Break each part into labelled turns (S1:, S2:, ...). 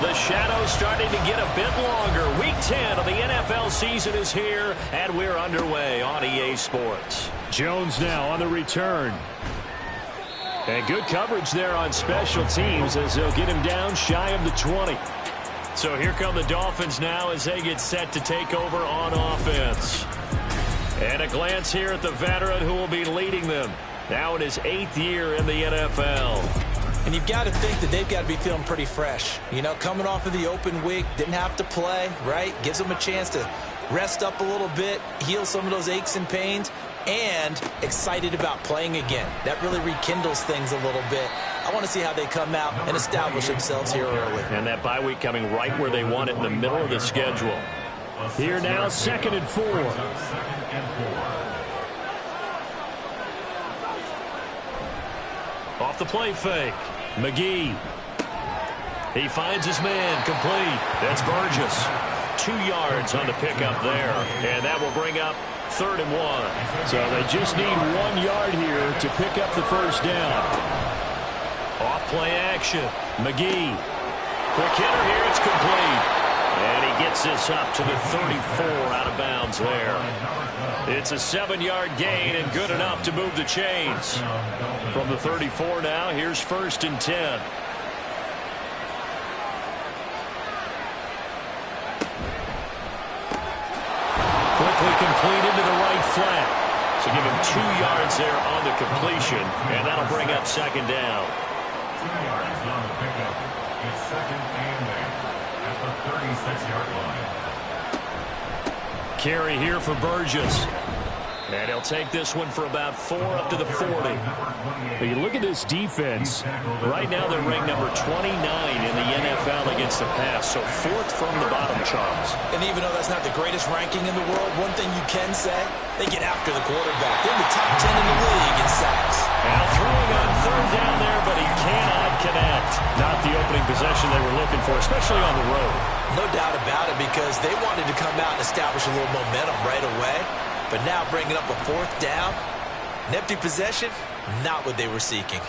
S1: The shadow's starting to get a bit longer. Week 10 of the NFL season is here, and we're underway on EA Sports.
S2: Jones now on the return. And good coverage there on special teams as they'll get him down shy of the 20. So here come the Dolphins now as they get set to take over on offense. And a glance here at the veteran who will be leading them. Now in his 8th year in the NFL.
S3: And you've got to think that they've got to be feeling pretty fresh. You know, coming off of the open week, didn't have to play, right? Gives them a chance to rest up a little bit, heal some of those aches and pains, and excited about playing again. That really rekindles things a little bit. I want to see how they come out and establish themselves here early.
S1: And that bye week coming right where they want it, in the middle of the schedule.
S2: Here now, 2nd and 4.
S1: Off the play fake. McGee. He finds his man, complete. That's Burgess. 2 yards on the pickup there. And that will bring up 3rd and 1.
S2: So they just need 1 yard here to pick up the first down.
S1: Off play action. McGee. Quick hitter here, it's complete. And he gets this up to the 34 out of bounds there. It's a 7-yard gain and good enough to move the chains. From the 34 now, here's 1st and 10. Quickly completed to the right flat. So give him 2 yards there on the completion, and that'll bring up 2nd down.
S4: 2 yards on the pickup. It's 2nd and 8 at the 36-yard line.
S1: Carry here for Burgess. And he'll take this one for about 4 up to the 40.
S2: But you look at this defense.
S1: Right now they're ranked number 29 in the NFL against the pass, so 4th from the bottom, Charles.
S3: And even though that's not the greatest ranking in the world, one thing you can say, they get after the quarterback. They're in the top 10 in the league in sacks.
S1: Now throwing on 3rd down there, but he cannot connect. Not the opening possession they were looking for, especially on the road.
S3: No doubt about it, because they wanted to come out and establish a little momentum right away. But now bringing up a 4th down, an empty possession, not what they were seeking.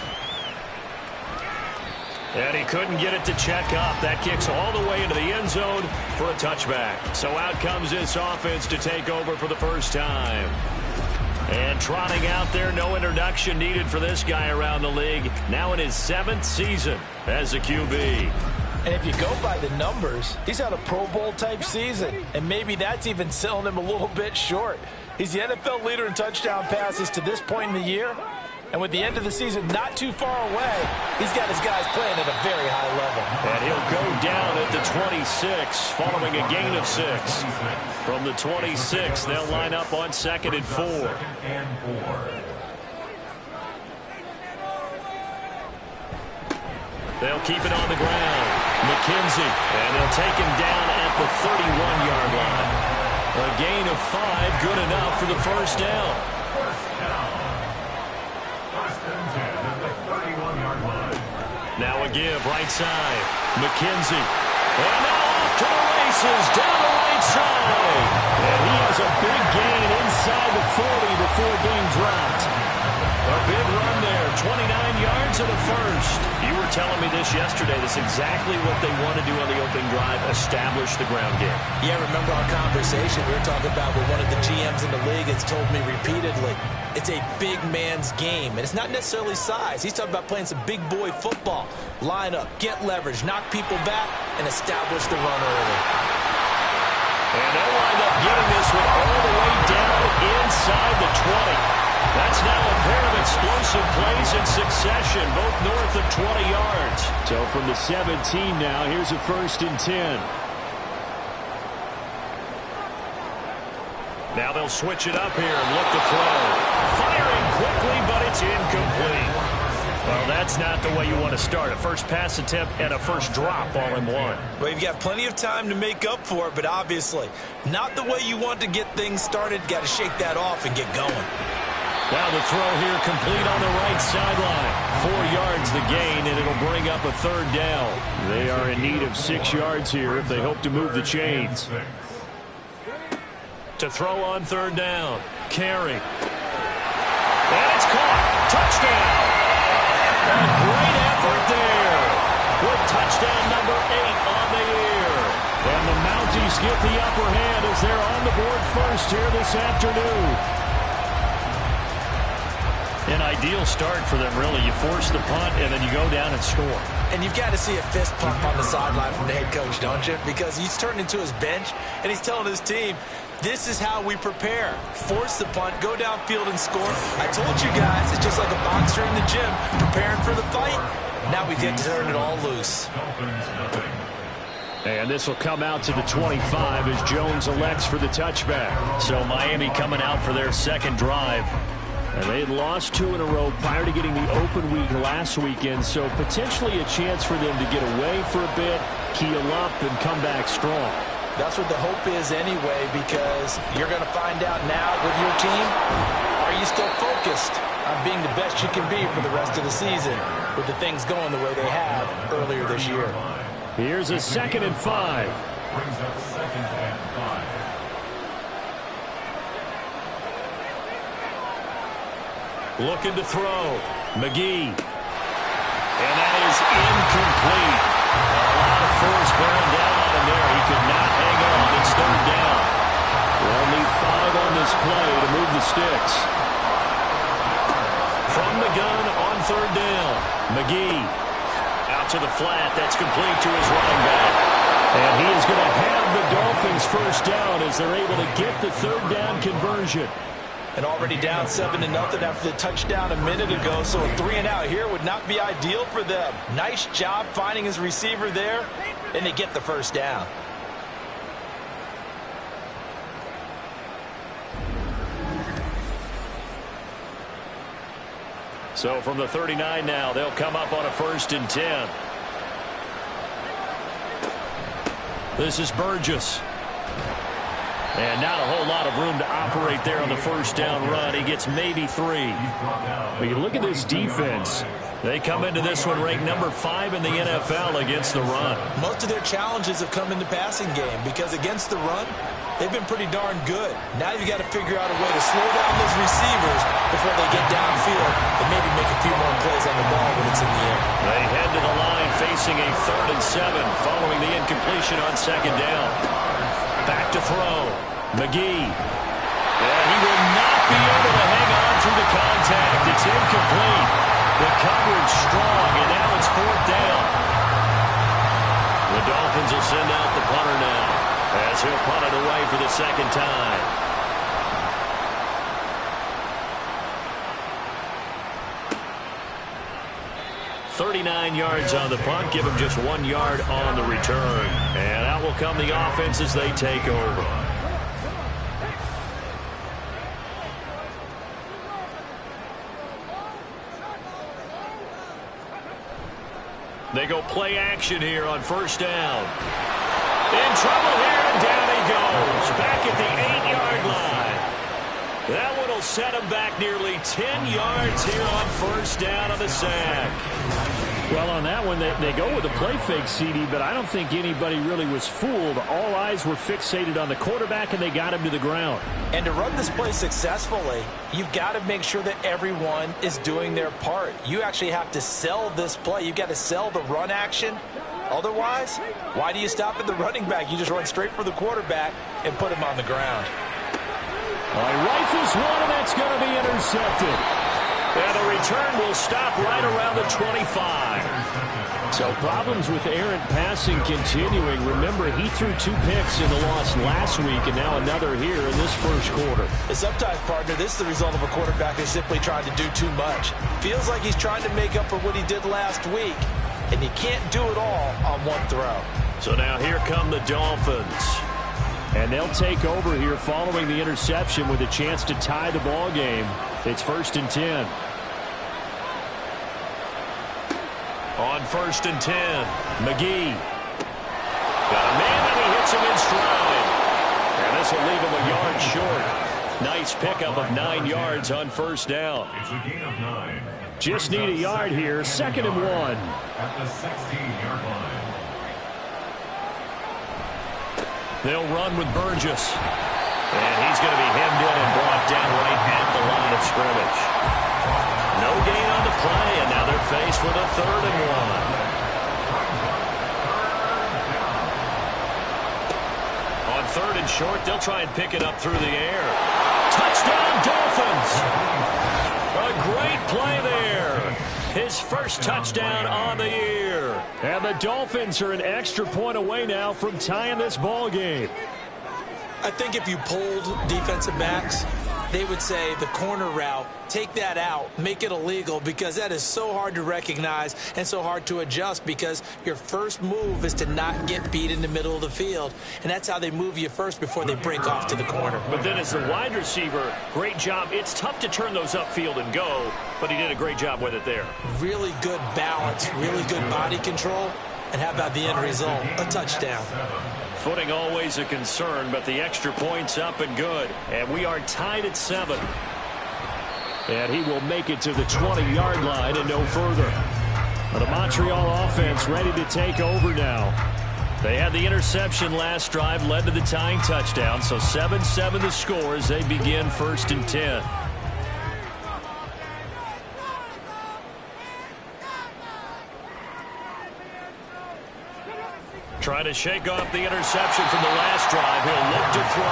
S1: And he couldn't get it to check up. That kicks all the way into the end zone for a touchback. So out comes this offense to take over for the first time. And trotting out there, no introduction needed for this guy around the league. Now in his 7th season as a QB.
S3: And if you go by the numbers, he's had a Pro Bowl type season. And maybe that's even selling him a little bit short. He's the NFL leader in touchdown passes to this point in the year. And with the end of the season not too far away, he's got his guys playing at a very high level.
S1: And he'll go down at the 26 following a gain of 6. From the 26, they'll line up on 2nd and 4. They'll keep it on the ground. McKenzie, and they'll take him down at the 31-yard line. A gain of 5, good enough for the first down.
S4: First and 10 at the 31-yard line.
S1: Now a give, right side. McKenzie. And now off to the races, down the right side.
S2: And he has a big gain inside the 40 before being dropped.
S1: A big run there, 29 yards and a first. You were telling me this yesterday. That's exactly what they want to do on the opening drive, establish the ground game.
S3: Yeah, remember our conversation we were talking about with one of the GMs in the league that's told me repeatedly, it's a big man's game. And it's not necessarily size. He's talking about playing some big boy football. Line up, get leverage, knock people back, and establish the run early.
S1: And they'll wind up getting this one all the way down inside the 20. That's now a pair of explosive plays in succession, both north of 20 yards.
S2: So from the 17 now, here's a 1st and 10.
S1: Now they'll switch it up here and look to throw. Firing quickly, but it's incomplete. Well, that's not the way you want to start. A first pass attempt and a first drop all in one.
S3: Well, you've got plenty of time to make up for it, but obviously not the way you want to get things started. Got to shake that off and get going.
S1: Now the throw here complete on the right sideline. 4 yards the gain, and it'll bring up a 3rd down.
S2: They are in need of 6 yards here if they hope to move the chains.
S1: To throw on 3rd down. Carry. And it's caught. Touchdown. A great effort there. With touchdown number 8 on
S2: Dolphins get the upper hand as they're on the board first here this afternoon.
S1: An ideal start for them, really. You force the punt, and then you go down and score.
S3: And you've got to see a fist pump on the sideline from the head coach, don't you? Because he's turned into his bench, and he's telling his team, this is how we prepare. Force the punt, go downfield and score. I told you guys, it's just like a boxer in the gym, preparing for the fight. Now we get to turn it all loose.
S2: And this will come out to the 25 as Jones elects for the touchback.
S1: So Miami coming out for their second drive.
S2: And they had lost 2 in a row prior to getting the open week last weekend, so potentially a chance for them to get away for a bit, keel up, and come back strong.
S3: That's what the hope is anyway, because you're going to find out now with your team, are you still focused on being the best you can be for the rest of the season with the things going the way they have earlier this year?
S2: Here's a 2nd and 5.
S4: Brings up 2nd and 5.
S1: Looking to throw. McGee. And that is incomplete. A lot of force bearing down on him there. He could not hang on. It's 3rd down.
S2: They'll need 5 on this play to move the sticks.
S1: From the gun on 3rd down. McGee. Out to the flat. That's complete to his running back.
S2: And he is going to have the Dolphins first down as they're able to get the 3rd down conversion.
S3: And already down 7-0 after the touchdown a minute ago, so a 3 and out here would not be ideal for them. Nice job finding his receiver there, and they get the first down.
S1: So from the 39 now, they'll come up on a 1st and 10. This is Burgess. And not a whole lot of room to operate there on the 1st down run. He gets maybe 3.
S2: But you look at this defense.
S1: They come into this one ranked number 5 in the NFL against the run.
S3: Most of their challenges have come in the passing game because against the run, they've been pretty darn good. Now you've got to figure out a way to slow down those receivers before they get downfield and maybe make a few more plays on the ball when it's in the air.
S1: They head to the line facing a 3rd and 7 following the incompletion on 2nd down. Back to throw. McGee. And he will not be able to hang on through the contact. It's incomplete. The coverage strong, and now it's 4th down. The Dolphins will send out the punter now as he'll punt it away for the 2nd time. .39 yards on the punt. Give him just 1 yard on the return. And out will come the offense as they take over. They go play action here on 1st down. In trouble here, and down he goes. Back at the 8-yard line. That one will set him back nearly 10 yards here on 1st down on the sack.
S2: Well, on that one, they go with a play fake, CD, but I don't think anybody really was fooled. All eyes were fixated on the quarterback, and they got him to the ground.
S3: And to run this play successfully, you've got to make sure that everyone is doing their part. You actually have to sell this play. You've got to sell the run action. Otherwise, why do you stop at the running back? You just run straight for the quarterback and put him on the ground.
S2: He rifles one, and that's going to be intercepted.
S1: And the return will stop right around the 25.
S2: So problems with errant passing continuing. Remember, he threw 2 picks in the loss last week, and now another here in this 1st quarter.
S3: Sometimes, partner, this is the result of a quarterback who's simply trying to do too much. Feels like he's trying to make up for what he did last week, and you can't do it all on one throw.
S1: So now here come the Dolphins.
S2: And they'll take over here following the interception with a chance to tie the ball game. It's 1st and 10.
S1: On 1st and 10, McGee. Got a man, and he hits him in stride. And this will leave him a yard short. Nice pickup of 9 yards on 1st down.
S4: It's a gain of 9.
S2: Just need a yard here. 2nd and 1.
S4: At the 16-yard line.
S1: They'll run with Burgess. And he's going to be hemmed in and brought down right at the line of scrimmage. No gain on the play, and now they're faced with a 3rd and 1. On short. They'll try and pick it up through the air. Touchdown, Dolphins! A great play there. His first touchdown on the year.
S2: And the Dolphins are an extra point away now from tying this ball game.
S3: I think if you polled defensive backs, they would say the corner route, take that out, make it illegal, because that is so hard to recognize and so hard to adjust, because your first move is to not get beat in the middle of the field. And that's how they move you first before they break off to the corner.
S1: But then as the wide receiver, great job. It's tough to turn those upfield and go, but he did a great job with it there.
S3: Really good balance, really good body control. And how about the end result? A touchdown.
S1: Footing always a concern, but the extra point's up and good. And we are tied at 7.
S2: And he will make it to the 20-yard line and no further. The Montreal offense ready to take over now.
S1: They had the interception last drive, led to the tying touchdown. So 7-7 the score as they begin 1st and 10. Trying to shake off the interception from the last drive. He'll look to throw.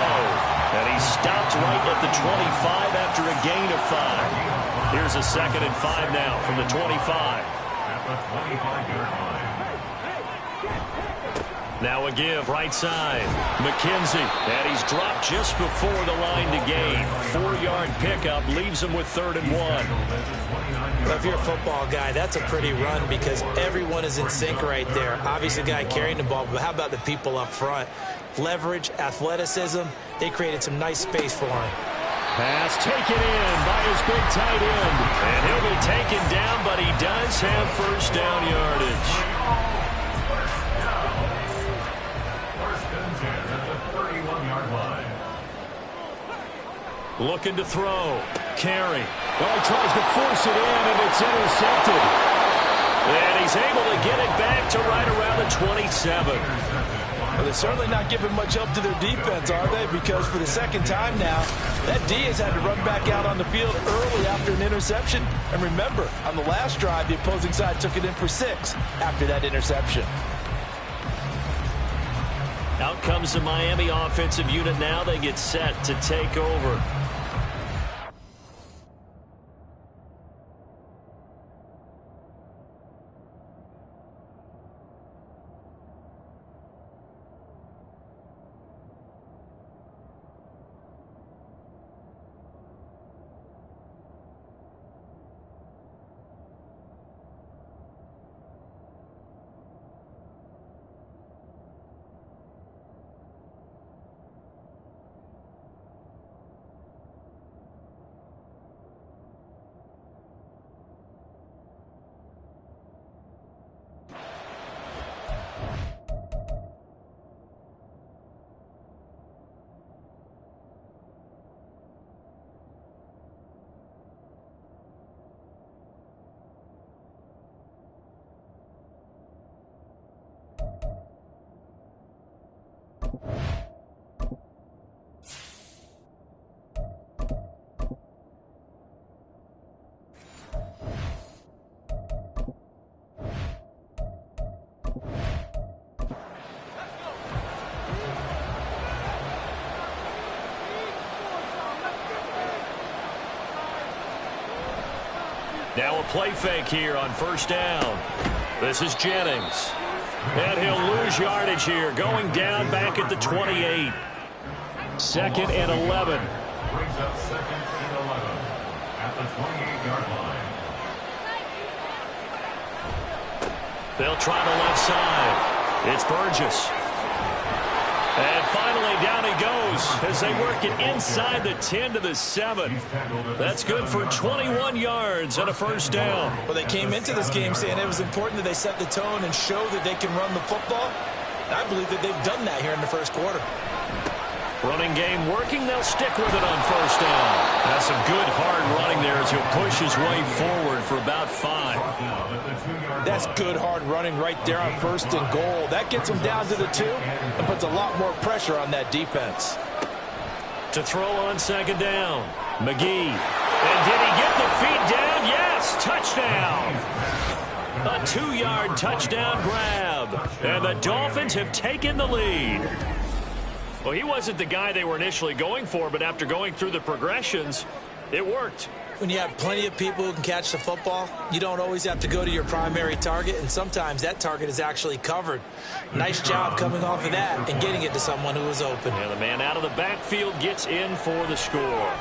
S1: And he stopped right at the 25 after a gain of 5. Here's a 2nd and 5 now from the 25.
S4: At the 25-yard line.
S1: Now a give right side. McKenzie. And he's dropped just before the line to gain. 4-yard pickup leaves him with 3rd and 1.
S3: Well, if you're a football guy, that's a pretty run because everyone is in sync right there. Obviously, the guy carrying the ball, but how about the people up front? Leverage, athleticism, they created some nice space for him.
S2: Pass taken in by his big tight end.
S1: And he'll be taken down, but he does have first down yardage.
S4: First and 10 at the 31-yard line.
S1: Looking to throw. Carry.
S2: Well, he tries to force it in, and it's intercepted.
S1: And he's able to get it back to right around the 27.
S3: Well, they're certainly not giving much help to their defense, are they? Because for the second time now, that D has had to run back out on the field early after an interception. And remember, on the last drive, the opposing side took it in for 6 after that interception.
S1: Out comes the Miami offensive unit now. They get set to take over. Now a play fake here on first down. This is Jennings. And he'll lose yardage here, going down back at the 28.
S2: 2nd and 11.
S4: Brings up 2nd and 11 at the 28-yard line.
S1: They'll try the left side. It's Burgess. And finally down he goes as they work it inside the 10 to the 7. That's good for 21 yards and a first down.
S3: Well, they came into this game saying it was important that they set the tone and show that they can run the football. And I believe that they've done that here in the first quarter.
S1: Running game working. They'll stick with it on first down. That's some good hard running there as he'll push his way forward for about 5.
S3: That's good hard running right there on 1st and goal. That gets them down to the 2 and puts a lot more pressure on that defense.
S1: To throw on 2nd down. McGee. And did he get the feet down? Yes, touchdown. A 2-yard touchdown grab. And the Dolphins have taken the lead.
S2: Well, he wasn't the guy they were initially going for, but after going through the progressions, it worked.
S3: When you have plenty of people who can catch the football, you don't always have to go to your primary target, and sometimes that target is actually covered. Nice job coming off of that and getting it to someone who was open.
S2: And the man out of the backfield gets in for the score.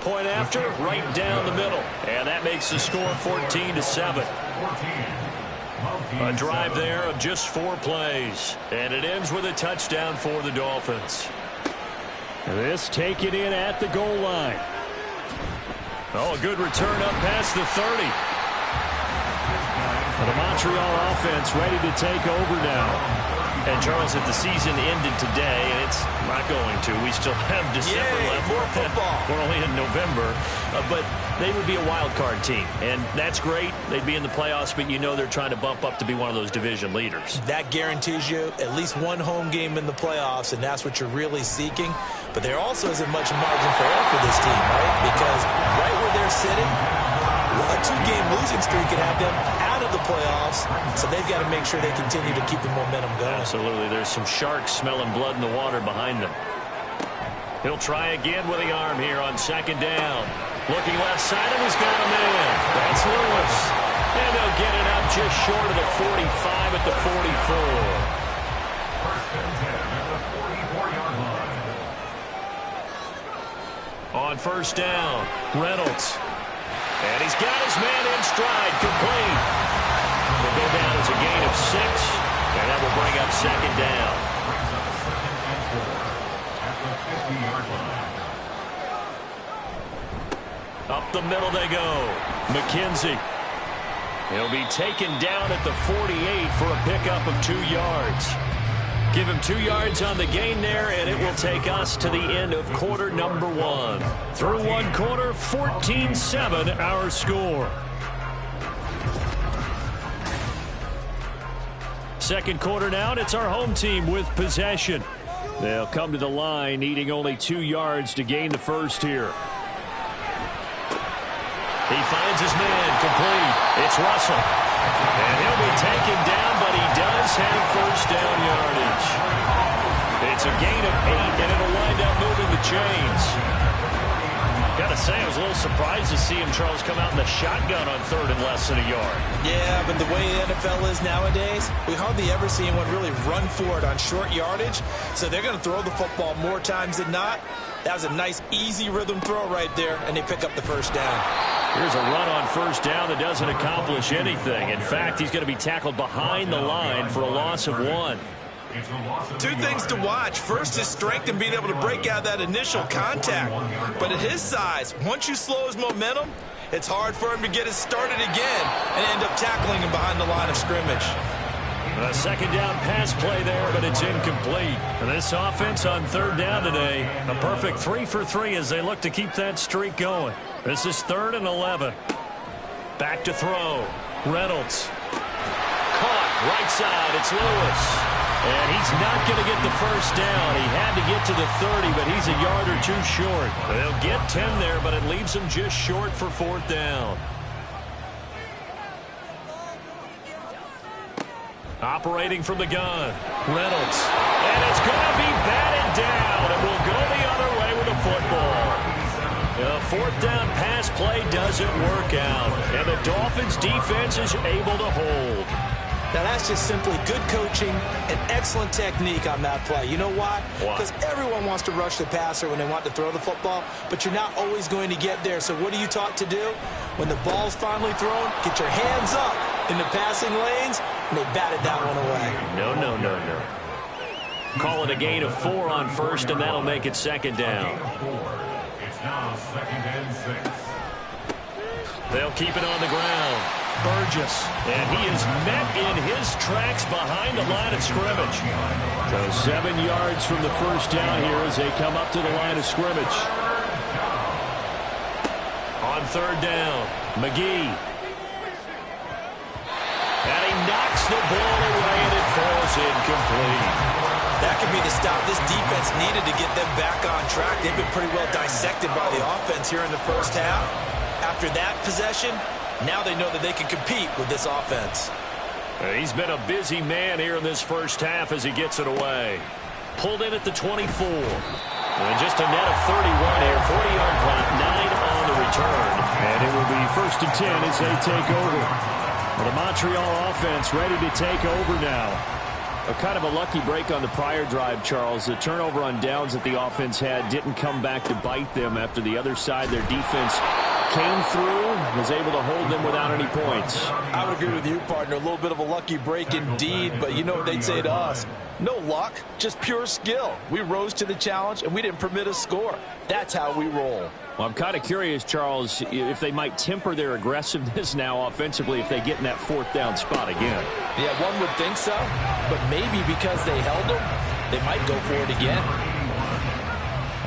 S2: Point after, right down the middle. And that makes the score 14-7. A drive there of just 4 plays. And it ends with a touchdown for the Dolphins. This taken in at the goal line. Oh, a good return up past the 30. The Montreal offense ready to take over now.
S1: And, Charles, if the season ended today, and it's not going to, we still have December left.
S3: More football.
S1: We're only in November. But they would be a wild card team. And that's great. They'd be in the playoffs, but you know they're trying to bump up to be one of those division leaders.
S3: That guarantees you at least one home game in the playoffs, and that's what you're really seeking. But there also isn't much margin for error for this team, right? Because right where they're sitting, a 2-game losing streak could have them out of the playoffs, so they've got to make sure they continue to keep the momentum going.
S1: Absolutely. There's some sharks smelling blood in the water behind them. He'll try again with the arm here on 2nd down. Looking left side, and he's got him in. That's Lewis. And they'll get it up just short of the 45 at the 44. On 1st down, Reynolds. And he's got his man in stride, complete. They'll go down as a gain of 6, and that will bring up 2nd down. Up the middle they go. McKenzie. He'll be taken down at the 48 for a pickup of 2 yards. Give him 2 yards on the gain there, and it will take us to the end of quarter number 1. Through 1 quarter, 14-7 our score. 2nd quarter now, and it's our home team with possession. They'll come to the line, needing only 2 yards to gain the first here. He finds his man, complete. It's Russell. And he'll be taken down, but he does have 1st down yardage. It's a gain of 8, and it'll wind up moving the chains. Gotta say, I was a little surprised to see him, Charles, come out in the shotgun on 3rd and less than a yard.
S3: Yeah, but the way the NFL is nowadays, we hardly ever see anyone really run for it on short yardage. So they're going to throw the football more times than not. That was a nice, easy rhythm throw right there, and they pick up the 1st down.
S1: Here's a run on 1st down that doesn't accomplish anything. In fact, he's going to be tackled behind the line for a loss of 1.
S3: 2 things to watch. First, his strength and being able to break out that initial contact. But at his size, once you slow his momentum, it's hard for him to get it started again and end up tackling him behind the line of scrimmage.
S1: A 2nd down pass play there, but it's incomplete. And this offense on 3rd down today, a perfect 3 for 3 as they look to keep that streak going. This is 3rd and 11. Back to throw. Reynolds. Caught right side. It's Lewis. And he's not going to get the 1st down. He had to get to the 30, but he's a yard or 2 short. They'll get 10 there, but it leaves him just short for 4th down. Operating from the gun, Reynolds. And it's going to be batted down. It will go the other way with the football. The 4th down pass play doesn't work out. And the Dolphins defense is able to hold.
S3: Now, that's just simply good coaching and excellent technique on that play. You know why? Because everyone wants to rush the passer when they want to throw the football, but you're not always going to get there. So what are you taught to do? When the ball's finally thrown, get your hands up in the passing lanes, and they batted that one away.
S1: No, no, no, no. Call it a gain of 4 on 1st, and that'll make it 2nd down.
S4: It's now 2nd and 6.
S1: They'll keep it on the ground. Burgess, and he is met in his tracks behind the line of scrimmage. So 7 yards from the 1st down here as they come up to the line of scrimmage. On 3rd down, McGee. And he knocks the ball away, and it falls incomplete.
S3: That could be the stop this defense needed to get them back on track. They've been pretty well dissected by the offense here in the 1st half. After that possession, now they know that they can compete with this offense.
S1: He's been a busy man here in this 1st half as he gets it away. Pulled in at the 24. And just a net of 31 here. 40-yard punt, 9 on the return.
S2: And it will be 1st and 10 as they take over. Well, the Montreal offense ready to take over now. A kind of a lucky break on the prior drive, Charles. The turnover on downs that the offense had didn't come back to bite them after the other side. Their defense came through, was able to hold them without any points.
S3: I would agree with you, partner. A little bit of a lucky break indeed, but you know what they'd say to us. No luck, just pure skill. We rose to the challenge, and we didn't permit a score. That's how we roll.
S2: Well, I'm kind of curious, Charles, if they might temper their aggressiveness now offensively if they get in that 4th down spot again.
S3: Yeah, one would think so, but maybe because they held them, they might go for it again.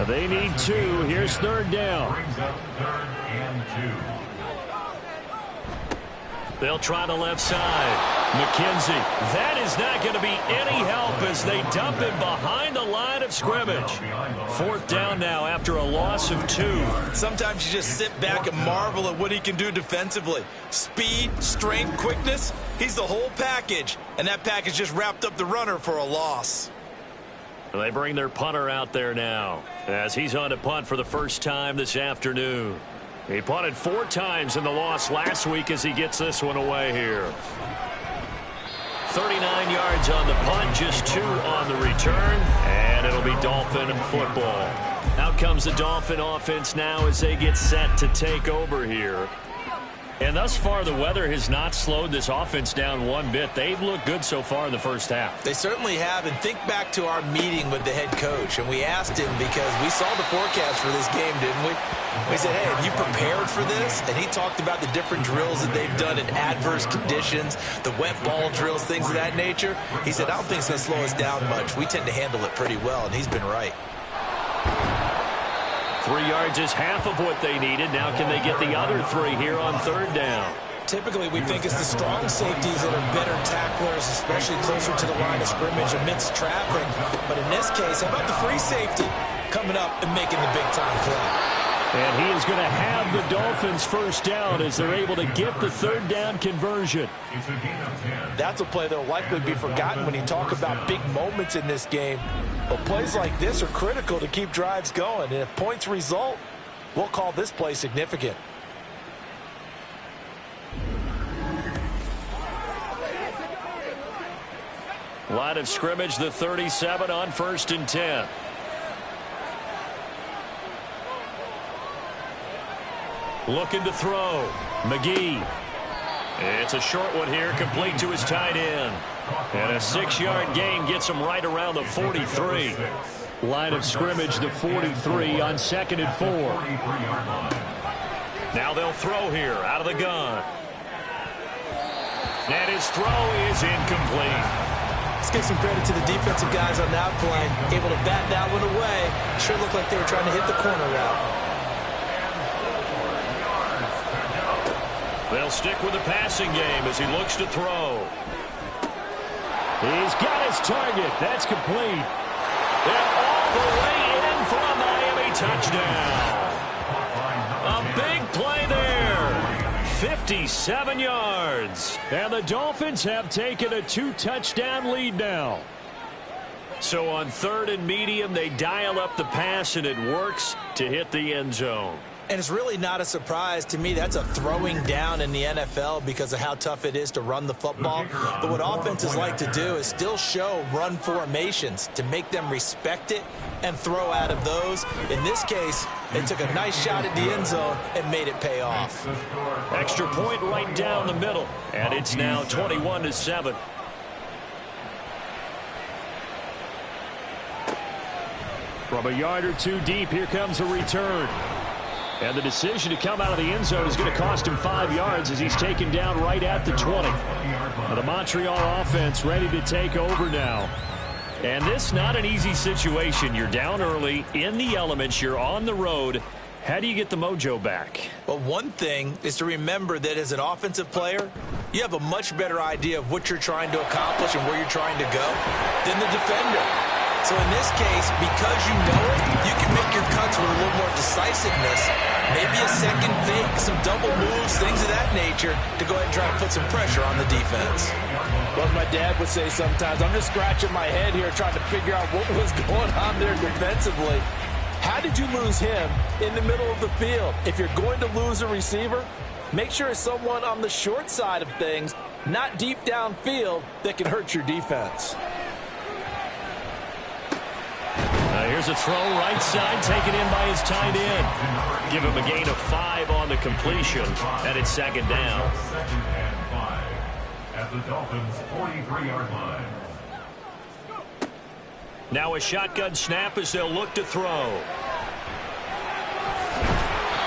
S2: They need 2. Here's 3rd down.
S4: Brings up 3rd and 2.
S1: They'll try the left side. McKenzie. That is not going to be any help as they dump him behind the line of scrimmage. 4th down now after a loss of 2.
S3: Sometimes you just sit back and marvel at what he can do defensively. Speed, strength, quickness. He's the whole package. And that package just wrapped up the runner for a loss.
S1: They bring their punter out there now as he's on to punt for the first time this afternoon. He punted 4 times in the loss last week as he gets this one away here. 39 yards on the punt, just 2 on the return, and it'll be Dolphin football. Out comes the Dolphin offense now as they get set to take over here. And thus far, the weather has not slowed this offense down one bit. They've looked good so far in the first half.
S3: They certainly have. And think back to our meeting with the head coach. And we asked him because we saw the forecast for this game, didn't we? We said, hey, have you prepared for this? And he talked about the different drills that they've done in adverse conditions, the wet ball drills, things of that nature. He said, I don't think it's going to slow us down much. We tend to handle it pretty well, and he's been right.
S1: 3 yards is half of what they needed. Now can they get the other 3 here on 3rd down?
S3: Typically, we think it's the strong safeties that are better tacklers, especially closer to the line of scrimmage amidst traffic. But in this case, how about the free safety coming up and making the big-time play?
S2: And he is going to have the Dolphins 1st down as they're able to get the 3rd down conversion.
S3: That's a play that will likely be forgotten when you talk about big moments in this game. But plays like this are critical to keep drives going. And if points result, we'll call this play significant.
S1: Line of scrimmage, the 37 on 1st and 10. Looking to throw. McGee. It's a short one here, complete to his tight end. And a 6-yard gain gets him right around the 43.
S2: Line of scrimmage, the 43 on 2nd and 4.
S1: Now they'll throw here out of the gun. And his throw is incomplete.
S3: Let's give some credit to the defensive guys on that play. Able to bat that one away. Sure looked like they were trying to hit the corner route.
S1: They'll stick with the passing game as he looks to throw.
S2: He's got his target. That's complete.
S1: And all the way in for a Miami touchdown. A big play there. 57 yards.
S2: And the Dolphins have taken a 2-touchdown lead now.
S1: So on 3rd and medium, they dial up the pass, and it works to hit the end zone.
S3: And it's really not a surprise to me. That's a throwing down in the NFL because of how tough it is to run the football. But what offenses like to do is still show run formations to make them respect it and throw out of those. In this case, they took a nice shot at the end zone and made it pay off.
S1: Extra point right down the middle. And it's now 21-7.
S2: From a yard or 2 deep, here comes a return. And the decision to come out of the end zone is going to cost him 5 yards as he's taken down right at the 20. Now the Montreal offense ready to take over now. And this not an easy situation. You're down early, in the elements, you're on the road. How do you get the mojo back?
S3: Well, one thing is to remember that as an offensive player, you have a much better idea of what you're trying to accomplish and where you're trying to go than the defender. So in this case, because you know it, you can you make your cuts with a little more decisiveness, maybe a second fake, some double moves, things of that nature, to go ahead and try to put some pressure on the defense.
S5: Well, as my dad would say sometimes, I'm just scratching my head here trying to figure out what was going on there defensively. How did you lose him in the middle of the field? If you're going to lose a receiver, make sure it's someone on the short side of things, not deep downfield, that can hurt your defense.
S2: Here's a throw right side, taken in by his tight end. Give him a gain of 5 on the completion, and it's second down.
S4: Second and 5 at the Dolphins' 43-yard line.
S2: Now a shotgun snap as they'll look to throw.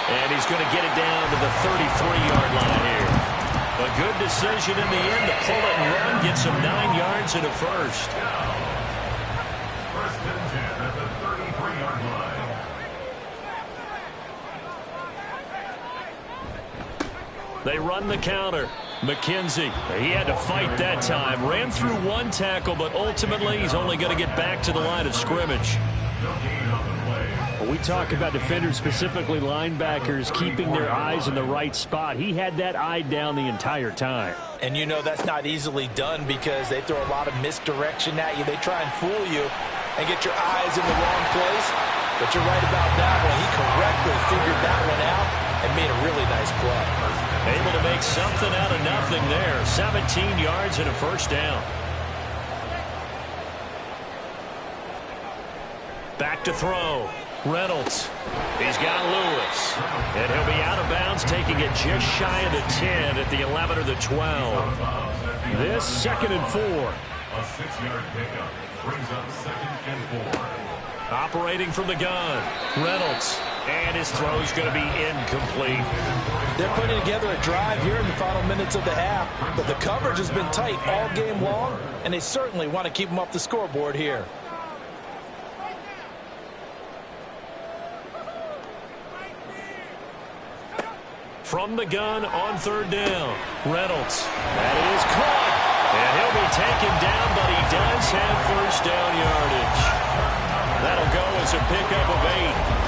S2: And he's going to get it down to the 33-yard line here. A good decision in the end to pull it and run, gets him 9 yards and a first.
S4: First and 10 at the 33-yard line.
S2: They run the counter. McKenzie, he had to fight that time. Ran through one tackle, but ultimately he's only going to get back to the line of scrimmage.
S4: No gain on the play.
S2: When we talk about defenders, specifically linebackers, keeping their eyes in the right spot, he had that eye down the entire time.
S5: And you know that's not easily done because they throw a lot of misdirection at you. They try and fool you and get your eyes in the wrong place. But you're right about that one. He correctly figured that one out and made a really nice play.
S2: Able to make something out of nothing there. 17 yards and a first down. Back to throw. Reynolds. He's got Lewis. And he'll be out of bounds, taking it just shy of the 10 at the 11 or the 12. This 2nd and 4.
S4: A 6-yard pickup brings up 2nd and 4.
S2: Operating from the gun. Reynolds. And his throw's going to be incomplete.
S5: They're putting together a drive here in the final minutes of the half, but the coverage has been tight all game long, and they certainly want to keep them off the scoreboard here.
S2: From the gun on 3rd down. Reynolds. That is caught. And he'll be taken down, but he does have first down yardage. That'll go as a pickup of 8.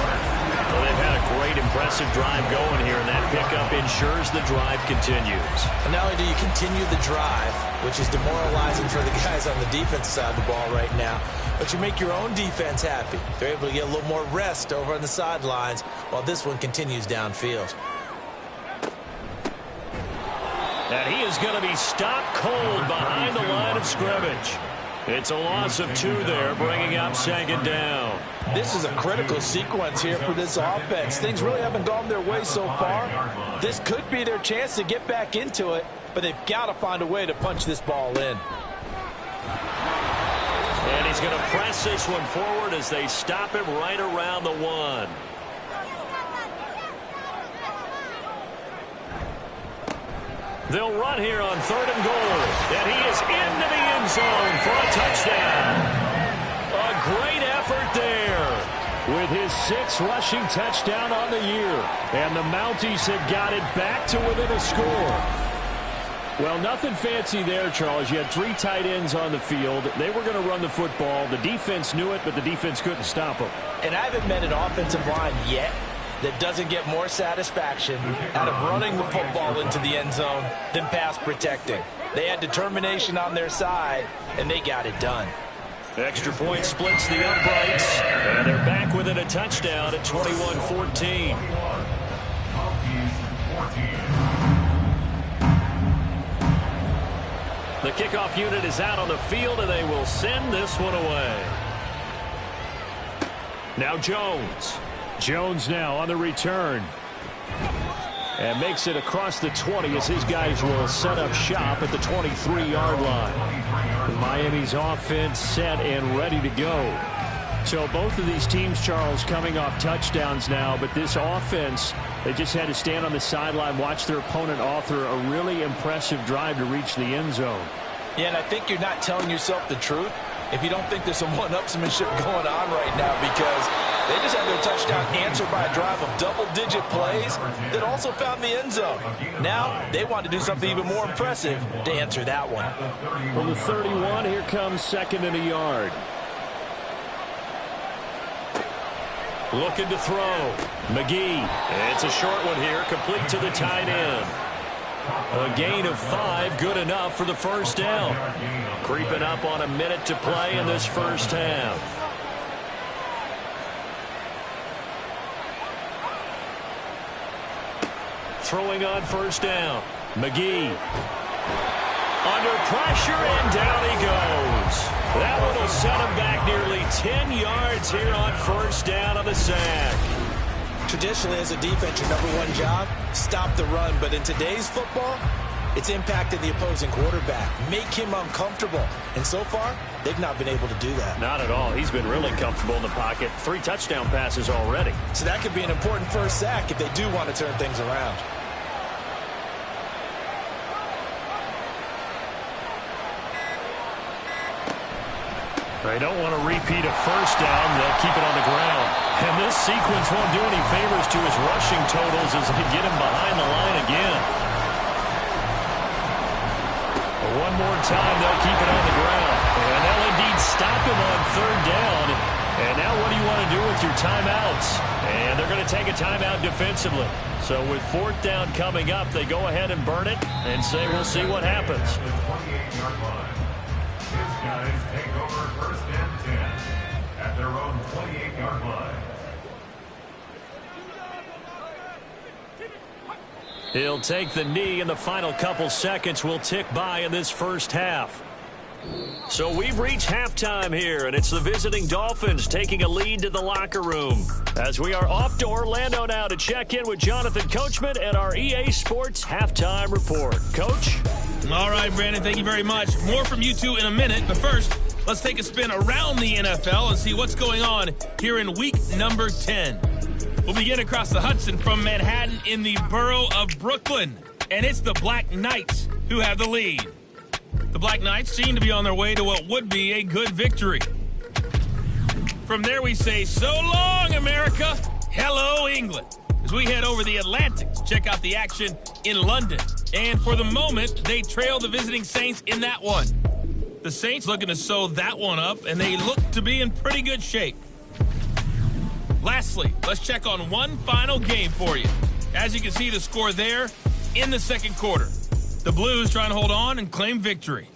S2: Well, they've had a great, impressive drive going here, and that pickup ensures the drive continues.
S3: And not only do you continue the drive, which is demoralizing for the guys on the defensive side of the ball right now, but you make your own defense happy. They're able to get a little more rest over on the sidelines while this one continues downfield.
S2: And he is going to be stopped cold behind the line of scrimmage. It's a loss of 2 there, bringing up 2nd down.
S5: This is a critical sequence here for this offense. Things really haven't gone their way so far. This could be their chance to get back into it, but they've got to find a way to punch this ball in.
S2: And he's going to press this one forward as they stop him right around the 1. They'll run here on 3rd and goal. And he is into the end zone for a touchdown. A great effort there with his 6th rushing touchdown on the year. And the Mounties have got it back to within a score. Well, nothing fancy there, Charles. You had 3 tight ends on the field. They were going to run the football. The defense knew it, but the defense couldn't stop them.
S5: And I haven't met an offensive line yet that doesn't get more satisfaction out of running the football into the end zone than pass protecting. They had determination on their side, and they got it done.
S2: Extra point splits the uprights, and they're back within a touchdown at 21-14. The kickoff unit is out on the field, and they will send this one away. Now Jones. Jones now on the return. And makes it across the 20 as his guys will set up shop at the 23-yard line. Miami's offense set and ready to go. So both of these teams, Charles, coming off touchdowns now, but this offense, they just had to stand on the sideline, watch their opponent author a really impressive drive to reach the end zone.
S5: Yeah, and I think you're not telling yourself the truth if you don't think there's some one-upsmanship going on right now, because they just had their touchdown answered by a drive of double-digit plays that also found the end zone. Now they want to do something even more impressive to answer that one.
S2: From the 31, here comes 2nd and a yard.
S1: Looking to throw. McGee. It's a short one here, complete to the tight end. A gain of 5, good enough for the first down. Creeping up on a minute to play in this first half. Throwing on first down. McGee. Under pressure, and down he goes. That one will set him back nearly 10 yards here on first down on the sack.
S3: Traditionally, as a defense, your number one job, stop the run. But in today's football, it's impacted the opposing quarterback. Make him uncomfortable. And so far, they've not been able to do that.
S1: Not at all. He's been really comfortable in the pocket. 3 touchdown passes already.
S3: So that could be an important first sack if they do want to turn things around.
S1: They don't want to repeat a first down. They'll keep it on the ground. And this sequence won't do any favors to his rushing totals as they get him behind the line again. But one more time, they'll keep it on the ground. And they'll indeed stop him on third down. And now what do you want to do with your timeouts? And they're going to take a timeout defensively. So with fourth down coming up, they go ahead and burn it and say we'll see what happens.
S4: His guys take over first and 10 at their own 28-yard line.
S1: He'll take the knee, and the final couple seconds will tick by in this first half. So we've reached halftime here, and it's the visiting Dolphins taking a lead to the locker room. As we are off to Orlando now to check in with Jonathan Coachman and our EA Sports Halftime Report. Coach?
S6: All right, Brandon, thank you very much. More from you two in a minute, but first, let's take a spin around the NFL and see what's going on here in week number 10. We'll begin across the Hudson from Manhattan in the borough of Brooklyn, and it's the Black Knights who have the lead. The Black Knights seem to be on their way to what would be a good victory. From there, we say, so long, America. Hello, England. As we head over the Atlantic to check out the action in London. And for the moment, they trail the visiting Saints in that one. The Saints looking to sew that one up, and they look to be in pretty good shape. Lastly, let's check on one final game for you. As you can see, the score there in the second quarter. The Blues trying to hold on and claim victory.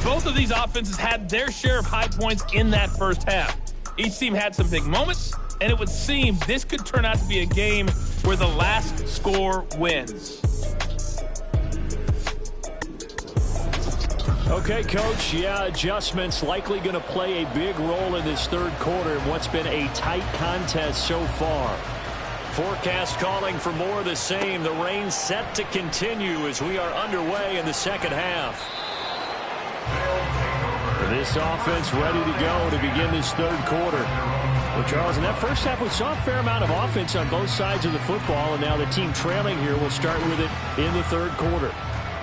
S6: Both of these offenses had their share of high points in that first half. Each team had some big moments, and it would seem this could turn out to be a game where the last score wins.
S1: Okay, Coach. Yeah, adjustments likely going to play a big role in this third quarter in what's been a tight contest so far. Forecast calling for more of the same. The rain set to continue as we are underway in the second half. This offense ready to go to begin this third quarter. Well, Charles, in that first half, we saw a fair amount of offense on both sides of the football, and now the team trailing here will start with it in the third quarter.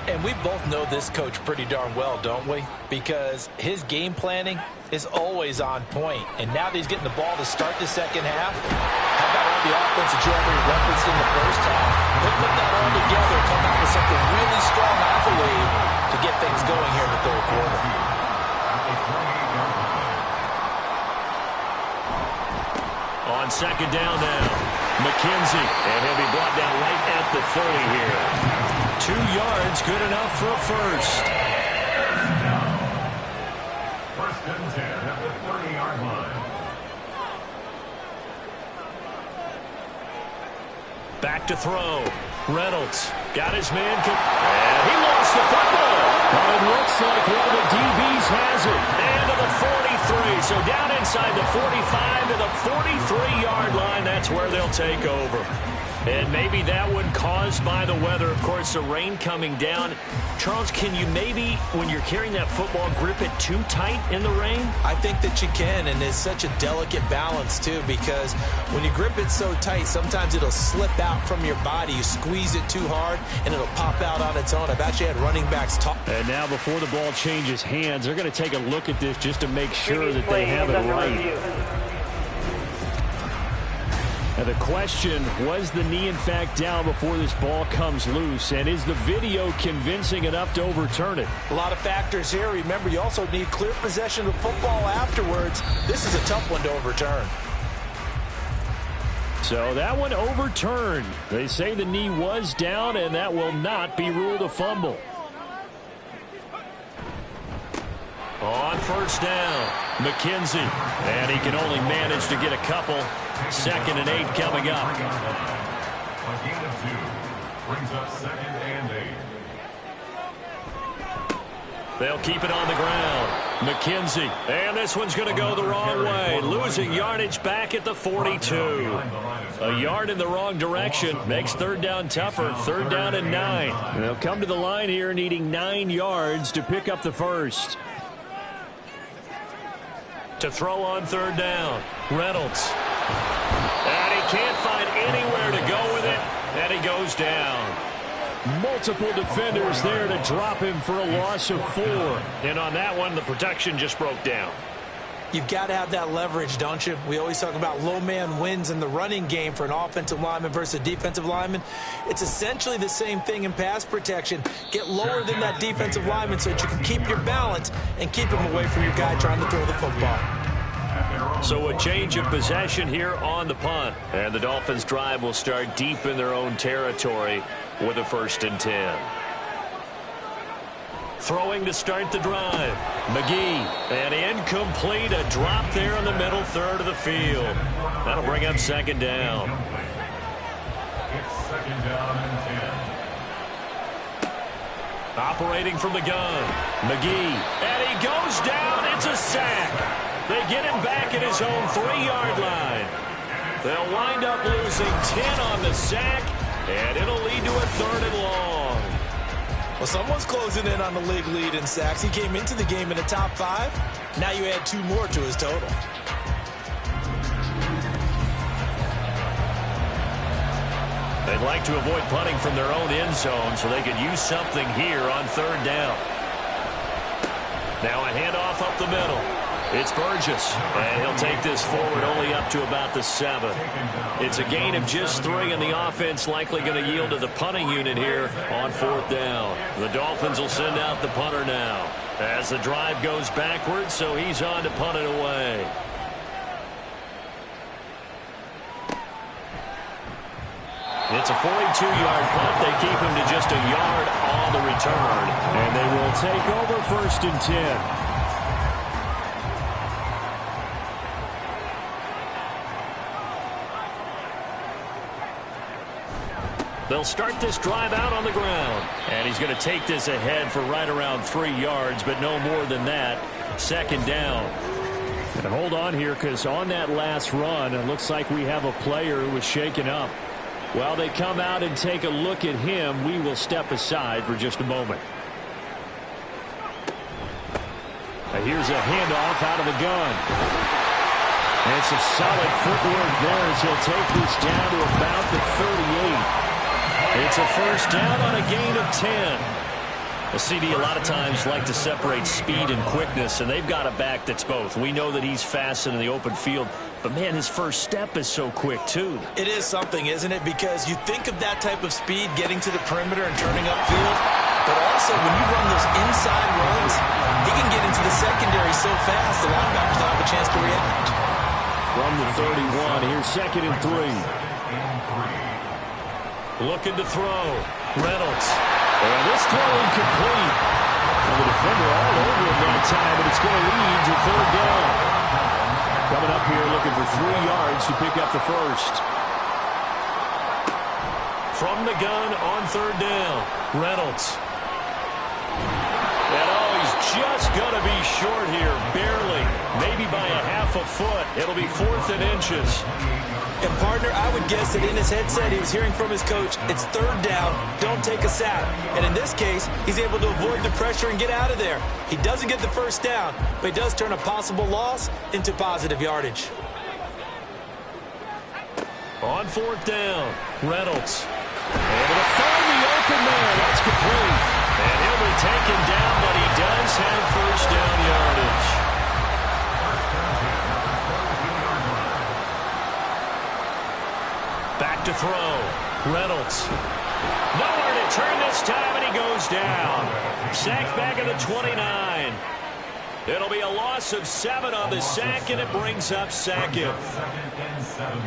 S3: And we both know this coach pretty darn well, don't we? Because his game planning is always on point. And now that he's getting the ball to start the second half, how about all the offense that you already referenced in the first half? He'll put that all together and come out with something really strong, I believe, to get things going here in the third quarter.
S1: On second down now, McKenzie, and he'll be brought down right at the 30 here. 2 yards, good enough for a first.
S4: First and 10 at the 30-yard line.
S1: Back to throw. Reynolds got his man, and he lost the football. But it looks like one of the DBs has it. And to the 43, so down inside the 45 to the 43-yard line. That's where they'll take over. And maybe that one caused by the weather. Of course, the rain coming down. Charles, can you maybe, when you're carrying that football, grip it too tight in the rain?
S3: I think that you can, and it's such a delicate balance, too, because when you grip it so tight, sometimes it'll slip out from your body. You squeeze it too hard, and it'll pop out on its own. I've actually had running backs talk.
S1: And now before the ball changes hands, they're going to take a look at this just to make sure that they have it right.
S2: And the question, was the knee in fact down before this ball comes loose? And is the video convincing enough to overturn it?
S3: A lot of factors here. Remember, you also need clear possession of the football afterwards. This is a tough one to overturn.
S2: So that one overturned. They say the knee was down, and that will not be ruled a fumble.
S1: On first down, McKenzie. And he can only manage to get a couple. 2nd and 8 coming up.
S4: A gain of 2 brings up 2nd and 8.
S1: They'll keep it on the ground. McKenzie. And this one's going to go the wrong way. Losing yardage back at the 42. A yard in the wrong direction makes 3rd down tougher. 3rd down and 9.
S2: They'll come to the line here needing 9 yards to pick up the first.
S1: To throw on 3rd down, Reynolds. And he can't find anywhere to go with it, and he goes down.
S2: Multiple defenders there to drop him for a loss of 4.
S1: And on that one, the protection just broke down.
S3: You've got to have that leverage, don't you? We always talk about low man wins in the running game for an offensive lineman versus a defensive lineman. It's essentially the same thing in pass protection. Get lower than that defensive lineman so that you can keep your balance and keep him away from your guy trying to throw the football.
S1: So a change of possession here on the punt. And the Dolphins drive will start deep in their own territory with a 1st and 10. Throwing to start the drive. McGee. And incomplete. A drop there in the middle third of the field. That'll bring up 2nd down.
S4: It's 2nd down and 10.
S1: Operating from the gun. McGee. And he goes down. It's a sack. They get him back at his own 3-yard line. They'll wind up losing 10 on the sack, and it'll lead to a 3rd and long.
S3: Well, someone's closing in on the league lead in sacks. He came into the game in the top 5. Now you add 2 more to his total.
S1: They'd like to avoid punting from their own end zone so they could use something here on 3rd down. Now a handoff up the middle. It's Burgess, and he'll take this forward only up to about the 7. It's a gain of just 3, and the offense likely going to yield to the punting unit here on 4th down. The Dolphins will send out the punter now as the drive goes backwards, so he's on to punt it away. It's a 42-yard punt. They keep him to just a yard on the return.
S2: And they will take over 1st and 10.
S1: They'll start this drive out on the ground. And he's going to take this ahead for right around 3 yards, but no more than that. 2nd down.
S2: And hold on here, because on that last run, it looks like we have a player who was shaken up. While they come out and take a look at him, we will step aside for just a moment. And here's a handoff out of the gun. And some solid footwork there as he'll take this down to about the 38.
S1: It's a 1st down on a gain of 10. The CD a lot of times like to separate speed and quickness, and they've got a back that's both. We know that he's fast in the open field, but, man, his first step is so quick, too.
S3: It is something, isn't it? Because you think of that type of speed getting to the perimeter and turning upfield, but also when you run those inside runs, he can get into the secondary so fast the linebackers don't have a chance to react.
S2: From the 31, here's 2nd and 3.
S1: Looking to throw. Reynolds.
S2: And this throw incomplete. And the defender all over him that time, but it's going to lead to 3rd down. Coming up here looking for 3 yards to pick up the first.
S1: From the gun on 3rd down. Reynolds. And he's just going to be short here, barely. Maybe by a half a foot. It'll be 4th and inches.
S3: And, partner, I would guess that in his headset he was hearing from his coach, it's 3rd down, don't take a sack. And in this case, he's able to avoid the pressure and get out of there. He doesn't get the 1st down, but he does turn a possible loss into positive yardage.
S1: On 4th down, Reynolds. Able to find the open man. That's complete. And he'll be taken down, but he does have 1st down yardage. back to throw. Reynolds. Nowhere to turn this time, and he goes down. Sacked back at the 29. It'll be a loss of 7 on the sack, and it brings up second.
S4: Second and 17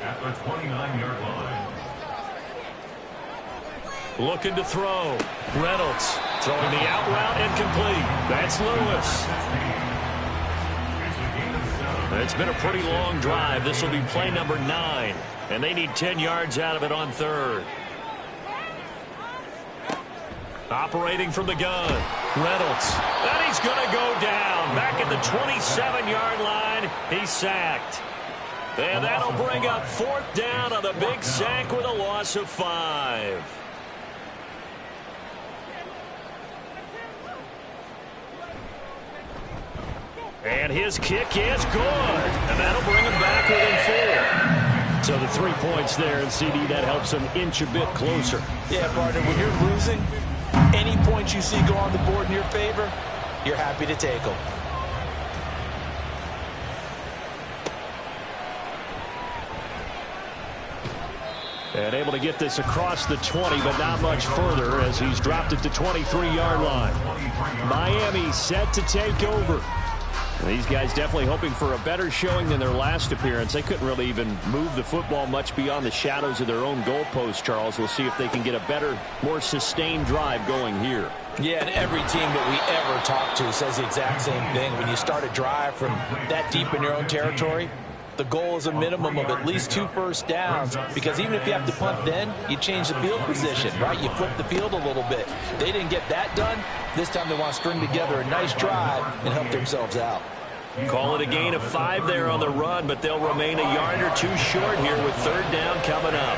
S4: at the 29-yard line.
S1: Looking to throw. Reynolds throwing the out route incomplete. That's Lewis. It's been a pretty long drive. This will be play number 9, and they need 10 yards out of it on third. Operating from the gun. Reynolds. And he's going to go down. Back at the 27-yard line. He's sacked. And that'll bring up 4th down on the big sack with a loss of 5. And his kick is good. And that'll bring him back within 4. So the 3 points there, and CD, that helps him inch a bit closer.
S3: Yeah, partner, when you're losing, any points you see go on the board in your favor, you're happy to take them.
S1: And able to get this across the 20, but not much further as he's dropped it to 23-yard line. Miami set to take over. And these guys definitely hoping for a better showing than their last appearance. They couldn't really even move the football much beyond the shadows of their own goalpost, Charles. We'll see if they can get a better, more sustained drive going here.
S3: Yeah, and every team that we ever talk to says the exact same thing. When you start a drive from that deep in your own territory, the goal is a minimum of at least 2 first downs, because even if you have to punt then, you change the field position, right? You flip the field a little bit. They didn't get that done. This time they want to string together a nice drive and help themselves out.
S1: Call it a gain of 5 there on the run, but they'll remain a yard or 2 short here with 3rd down coming up.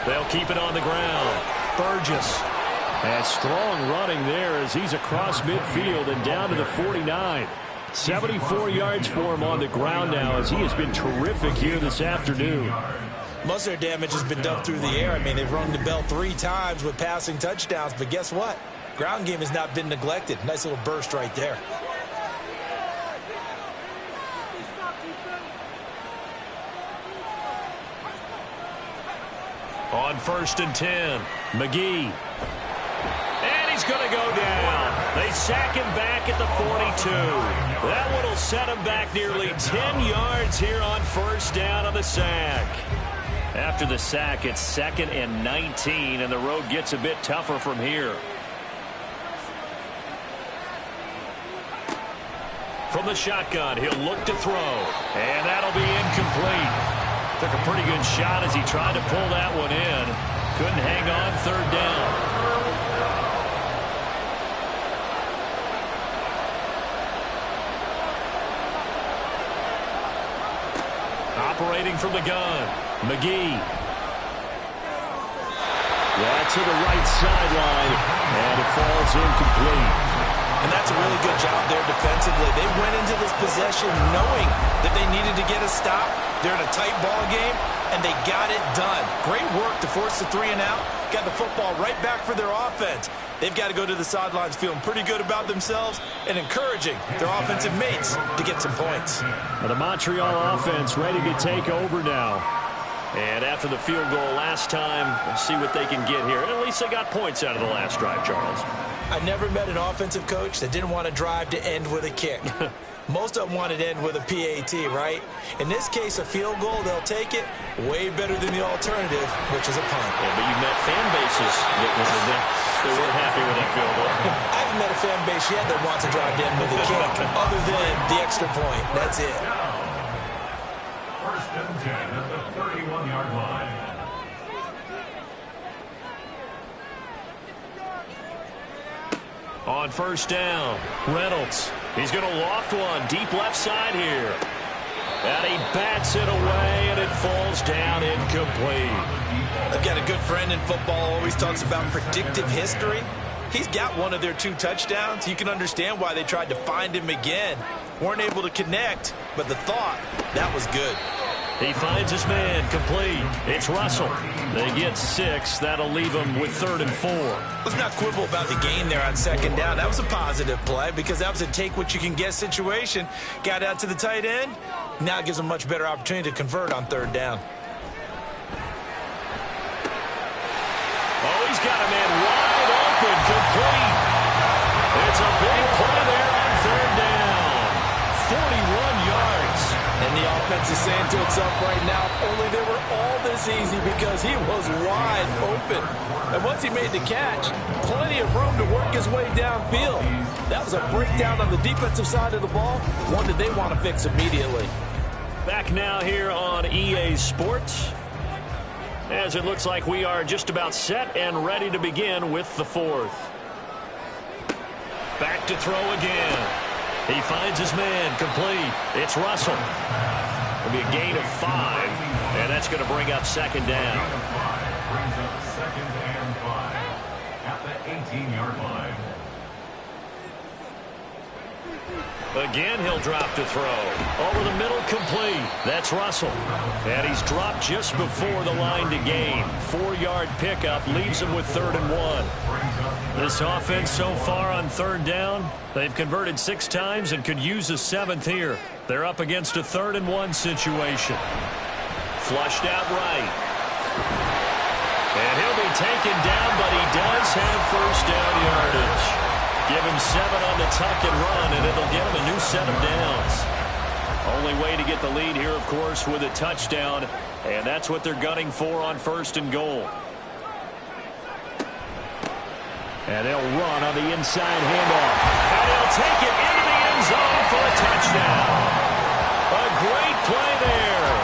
S1: They'll keep it on the ground. Burgess. And strong running there as he's across midfield and down to the 49. 74 yards for him on the ground now as he has been terrific here this afternoon.
S3: Most of their damage has been done through the air. I mean, they've rung the bell 3 times with passing touchdowns, but guess what? Ground game has not been neglected. Nice little burst right there.
S1: On 1st and 10, McGee. And he's going to go down. They sack him back at the 42. That one will set him back nearly 10 yards here on 1st down on the sack. After the sack, it's 2nd and 19, and the road gets a bit tougher from here. From the shotgun, he'll look to throw, and that'll be incomplete. Took a pretty good shot as he tried to pull that one in. Couldn't hang on 3rd down. Operating from the gun, McGee. That's to the right sideline, and it falls incomplete.
S3: And that's a really good job there defensively. They went into this possession knowing that they needed to get a stop. They're in a tight ball game, and they got it done. Great work to force the 3 and out. Got the football right back for their offense. They've got to go to the sidelines feeling pretty good about themselves and encouraging their offensive mates to get some points.
S1: Well, the Montreal offense ready to take over now. And after the field goal last time, we'll see what they can get here. At least they got points out of the last drive, Charles.
S3: I never met an offensive coach that didn't want to drive to end with a kick. Most of them wanted to end with a PAT, right? In this case, a field goal, they'll take it way better than the alternative, which is a punt.
S1: Yeah, but you've met fan bases that weren't happy with that field goal.
S3: I haven't met a fan base yet that wants to drive to end with a kick, other than the extra point. That's it.
S4: 1st and 10 at the 31-yard line.
S1: On 1st down, Reynolds. He's going to loft one deep left side here. And he bats it away, and it falls down incomplete.
S3: I've got a good friend in football, always talks about predictive history. He's got one of their 2 touchdowns. You can understand why they tried to find him again. Weren't able to connect, but the thought, that was good.
S1: He finds his man, complete. It's Russell. They get 6. That'll leave him with 3rd and 4.
S3: Let's not quibble about the gain there on 2nd down. That was a positive play because that was a take-what-you-can-get situation. Got out to the tight end. Now it gives him a much better opportunity to convert on 3rd down.
S1: Oh, he's got a man wide open, complete. It's a big play there on 3rd down. 41 yards.
S3: And the offense is saying to itself right now, only they were all this easy because he was wide open. And once he made the catch, plenty of room to work his way downfield. That was a breakdown on the defensive side of the ball, one that they want to fix immediately.
S1: Back now here on EA Sports, as it looks like we are just about set and ready to begin with the 4th. Back to throw again. He finds his man, complete. It's Russell. It'll be a gain of 5, and that's going to bring up 2nd down.
S4: Brings up 2nd and 5 at the 18-yard line.
S1: Again, he'll drop to throw. Over the middle, complete. That's Russell. And he's dropped just before the line to gain. 4-yard pickup leaves him with 3rd and 1. This offense so far on 3rd down, they've converted 6 times and could use a 7th here. They're up against a 3rd and 1 situation. Flushed out right. And he'll be taken down, but he does have 1st down yardage. Give him 7 on the tuck and run, and it'll get him a new set of downs. Only way to get the lead here, of course, with a touchdown, and that's what they're gunning for on 1st and goal. And they'll run on the inside handoff. And they'll take it into the end zone for a touchdown. A great play there.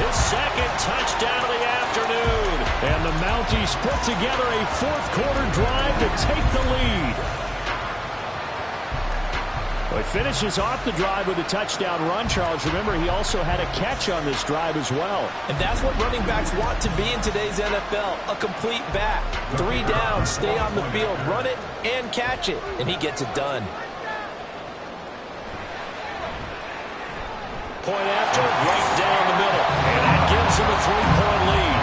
S1: His 2nd touchdown of the afternoon.
S2: And the Mounties put together a 4th-quarter drive to take the lead. Well, he finishes off the drive with a touchdown run, Charles. Remember, he also had a catch on this drive as well.
S3: And that's what running backs want to be in today's NFL, a complete back. 3 down, stay on the field, run it, and catch it. And he gets it done.
S1: Point after, right down the middle. And that gives him a 3-point lead.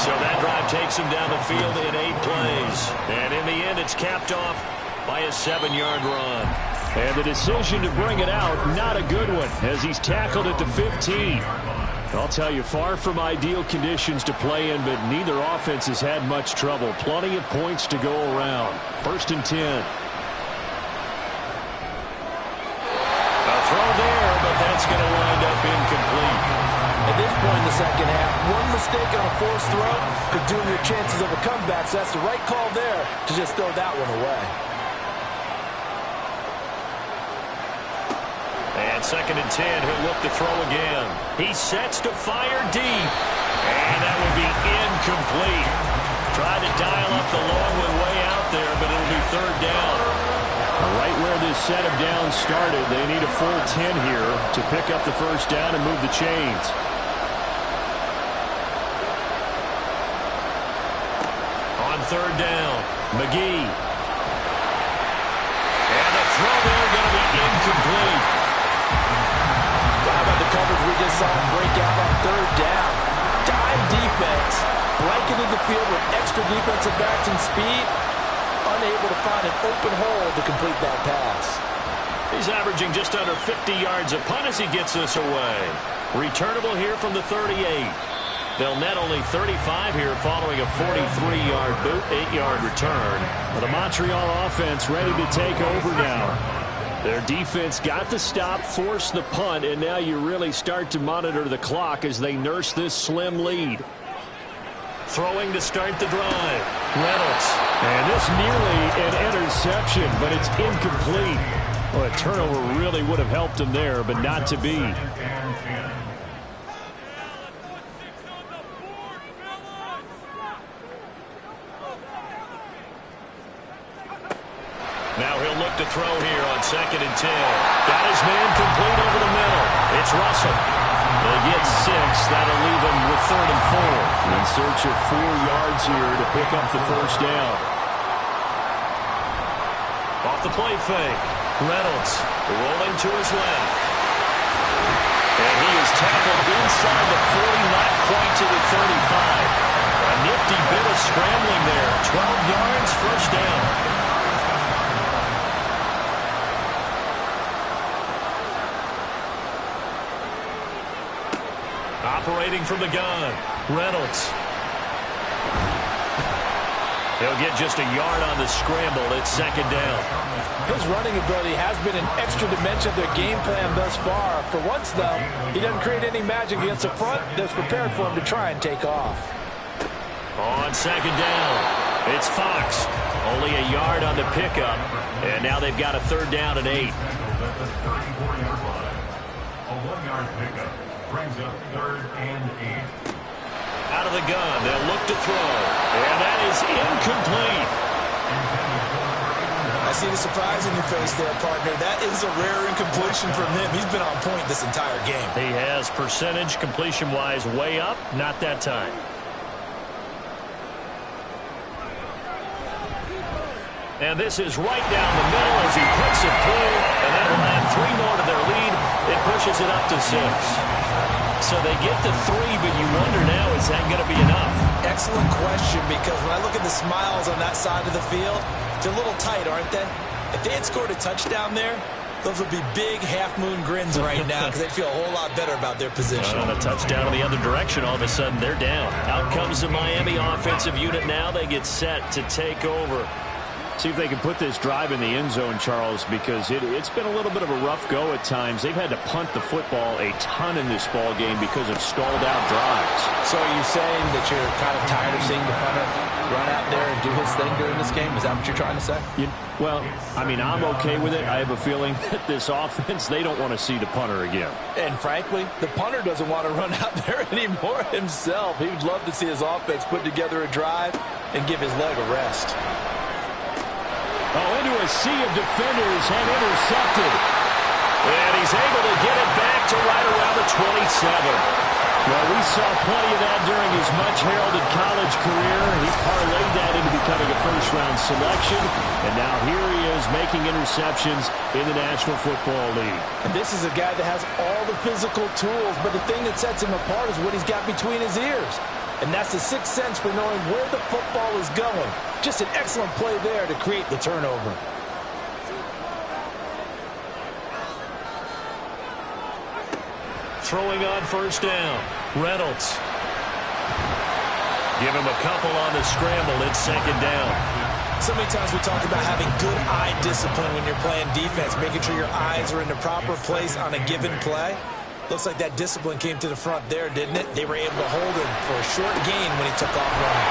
S1: So that drive takes him down the field in 8 plays. And in the end, it's capped off by a 7-yard run.
S2: And the decision to bring it out, not a good one, as he's tackled at the 15. I'll tell you, far from ideal conditions to play in, but neither offense has had much trouble. Plenty of points to go around. 1st and 10.
S1: A throw there, but that's going to wind up incomplete.
S3: At this point in the 2nd half, one mistake on a forced throw could doom your chances of a comeback, so that's the right call there to just throw that one away.
S1: And 2nd and 10, he'll look to throw again. He sets to fire deep. And that would be incomplete. Tried to dial up the long one way out there, but it'll be 3rd down.
S2: Right where this set of downs started, they need a full 10 here to pick up the 1st down and move the chains.
S1: On 3rd down, McGee. And the throw there going to be incomplete.
S3: How about the coverage we just saw him break out on 3rd down? Dive defense, blanketed the field with extra defensive backs and speed, unable to find an open hole to complete that pass.
S1: He's averaging just under 50 yards a punt as he gets this away. Returnable here from the 38. They'll net only 35 here following a 43-yard boot, 8-yard return.
S2: Well, the Montreal offense ready to take over now. Their defense got the stop, forced the punt, and now you really start to monitor the clock as they nurse this slim lead.
S1: Throwing to start the drive.
S2: Reynolds. And this nearly an interception, but it's incomplete. Well, a turnover really would have helped him there, but not to be.
S1: Now he'll look to throw here on 2nd and 10. Got his man complete over the middle. It's Russell. They get 6. That'll leave him with 3rd and 4.
S2: In search of 4 yards here to pick up the 1st down.
S1: Off the play fake. Reynolds rolling to his left. And he is is tackled inside the 40, not quite to the 35. A nifty bit of scrambling there. 12 yards, first down. Operating from the gun, Reynolds. He'll get just a yard on the scramble. It's second down.
S5: His running ability has been an extra dimension of their game plan thus far. For once, though, he doesn't create any magic against the front that's prepared for him to try and take off.
S1: On second down, it's Fox. Only a yard on the pickup, and now they've got a third down and 8.
S4: A 1-yard pickup brings up third and 8.
S1: Out of the gun, they'll look to throw, and that is incomplete.
S3: I see the surprise in your face there, partner. That is a rare incompletion from him. He's been on point this entire game.
S1: He has percentage completion-wise way up, not that time. And this is right down the middle as he puts it through, and that will add 3 more to their lead. It pushes it up to 6. So they get to 3, but you wonder now, is that going to be enough?
S3: Excellent question, because when I look at the smiles on that side of the field, they're a little tight, aren't they? If they had scored a touchdown there, those would be big half-moon grins right now because they'd feel a whole lot better about their position.
S1: On a touchdown in the other direction, all of a sudden they're down. Out comes the Miami offensive unit now. They get set to take over.
S2: See if they can put this drive in the end zone, Charles, because it's been a little bit of a rough go at times. They've had to punt the football a ton in this ball game because of stalled-out drives.
S5: So are you saying that you're kind of tired of seeing the punter run out there and do his thing during this game? Is that what you're trying to say?
S2: Well, I mean, I'm okay with it. I have a feeling that this offense, they don't want to see the punter again.
S5: And frankly, the punter doesn't want to run out there anymore himself. He would love to see his offense put together a drive and give his leg a rest.
S2: Oh, into a sea of defenders and intercepted.
S1: And he's able to get it back to right around the 27.
S2: Well, we saw plenty of that during his much-heralded college career. He parlayed that into becoming a first-round selection, and now here he is making interceptions in the National Football League.
S5: And this is a guy that has all the physical tools, but the thing that sets him apart is what he's got between his ears. And that's the sixth sense for knowing where the football is going. Just an excellent play there to create the turnover.
S1: Throwing on first down, Reynolds. Give him a couple on the scramble. It's second down.
S3: So many times we talk about having good eye discipline when you're playing defense, making sure your eyes are in the proper place on a given play. Looks like that discipline came to the front there, didn't it? They were able to hold him for a short gain when he took off running.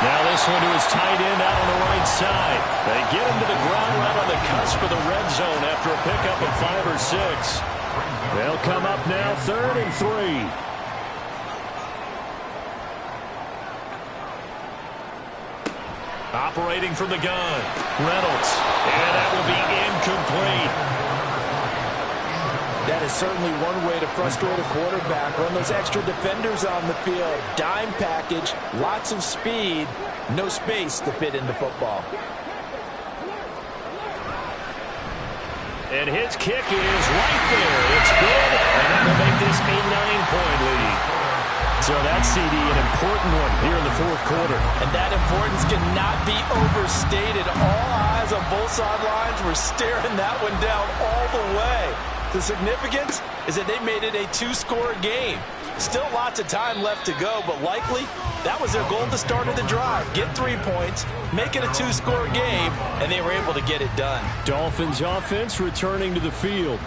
S1: Now this one to his tight end out on the right side. They get him to the ground right on the cusp of the red zone after a pickup of 5 or 6.
S2: They'll come up now, 3rd and 3.
S1: Operating from the gun, Reynolds. And that will be incomplete.
S5: That is certainly one way to frustrate a quarterback. Run those extra defenders on the field. Dime package, lots of speed, no space to fit into football.
S1: And his kick is right there. It's good, and that will make this a 9-point lead. So that CD, an important one here in the fourth quarter.
S5: And that importance cannot be overstated. All eyes on both sidelines were staring that one down all the way. The significance is that they made it a 2-score game. Still lots of time left to go, but likely that was their goal at the start of the drive. Get 3 points, make it a 2-score game, and they were able to get it done.
S2: Dolphins offense returning to the field.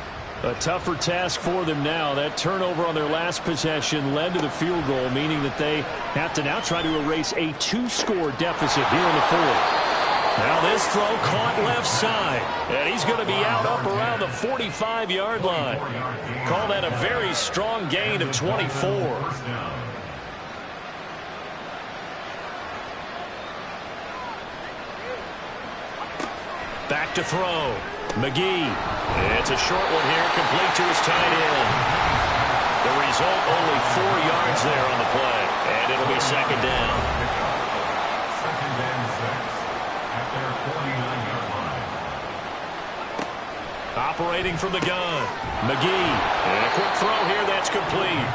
S2: A tougher task for them now. That turnover on their last possession led to the field goal, meaning that they have to now try to erase a 2-score deficit here in the fourth.
S1: Now this throw caught left side, and he's going to be out up around the 45-yard line. Call that a very strong gain of 24. Back to throw. McGee. It's a short one here, complete to his tight end. The result, only 4 yards there on the play, and it'll be second down.
S4: Second and 6 at their 49-yard line.
S1: Operating from the gun, McGee. And quick throw here. That's complete.